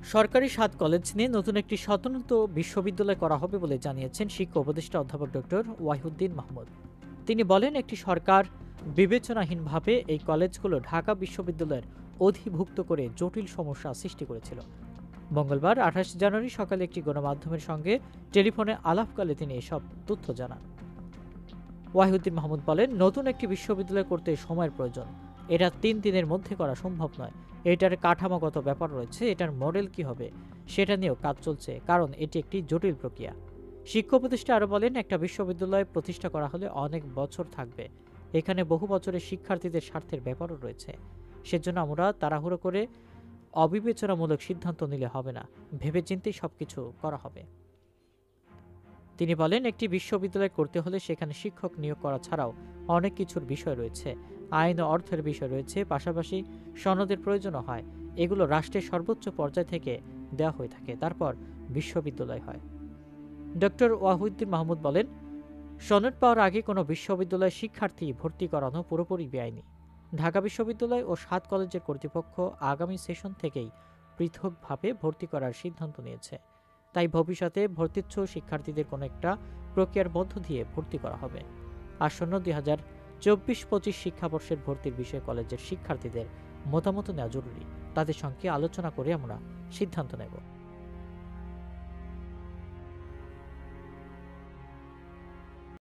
সরকারি ৭ কলেজ নিয়ে নতুন একটি স্বতন্ত্র বিশ্ববিদ্যালয় করা হবে বলে জানিয়েছেন শিক্ষা উপদেষ্টা অধ্যাপক ডক্টর ওয়াহিউদ্দিন মাহমুদ। তিনি বলেন, একটি সরকার বিবেচনাহীনভাবে এই কলেজগুলো ঢাকা বিশ্ববিদ্যালয়ের অধিভুক্ত করে জটিল সমস্যা সৃষ্টি করেছিল। মঙ্গলবার ২৮ জানুয়ারি সকালে একটি গণমাধ্যমের সঙ্গে টেলিফোনে আলাপকালে তিনি এসব তথ্য জানান। ওয়াহিউদ্দিন মাহমুদ বলেন, নতুন একটি বিশ্ববিদ্যালয় করতে সময়ের প্রয়োজন। এটা ৩ দিনের মধ্যে করা সম্ভব নয়। এটার কাঠামোগত ব্যাপার রয়েছে, এটার মডেল কি হবে সেটা নিয়েও কাজ চলছে, কারণ এটি একটি জটিল প্রক্রিয়া। শিক্ষা উপদেষ্টা আরও বলেন, একটা বিশ্ববিদ্যালয় প্রতিষ্ঠা করা হলে অনেক বছর থাকবে। এখানে বহু বছরের শিক্ষার্থীদের স্বার্থের ব্যাপারও রয়েছে। সেজন্য আমরা তাড়াহুড়ো করে অবিবেচনামূলক সিদ্ধান্ত নিলে হবে না, ভেবেচিন্তেই সবকিছু করা হবে। তিনি বলেন, একটি বিশ্ববিদ্যালয় করতে হলে সেখানে শিক্ষক নিয়োগ করা ছাড়াও অনেক কিছুর বিষয় রয়েছে, আইন ও অর্থের বিষয় রয়েছে, পাশাপাশি সনদের প্রয়োজনও হয়। এগুলো রাষ্ট্রের সর্বোচ্চ পর্যায় থেকে দেওয়া হয়ে থাকে, তারপর বিশ্ববিদ্যালয় হয়। ডক্টর ওয়াহিউদ্দিন মাহমুদ বলেন, সনদ পাওয়ার আগে কোনো বিশ্ববিদ্যালয় শিক্ষার্থী ভর্তি করানো পুরোপুরি বেআইনি। ঢাকা বিশ্ববিদ্যালয় ও ৭ কলেজের কর্তৃপক্ষ আগামী সেশন থেকেই পৃথকভাবে ভর্তি করার সিদ্ধান্ত নিয়েছে। তাই ভবিষ্যতে ভর্তিচ্ছু শিক্ষার্থীদের কোনো একটা প্রক্রিয়ার মধ্য দিয়ে ভর্তি করা হবে। আসন্ন ২০২৪-২৫ শিক্ষাবর্ষের ভর্তির বিষয়ে কলেজের শিক্ষার্থীদের মতামত নেওয়া জরুরি। তাদের সঙ্গে আলোচনা করে আমরা সিদ্ধান্ত নেব।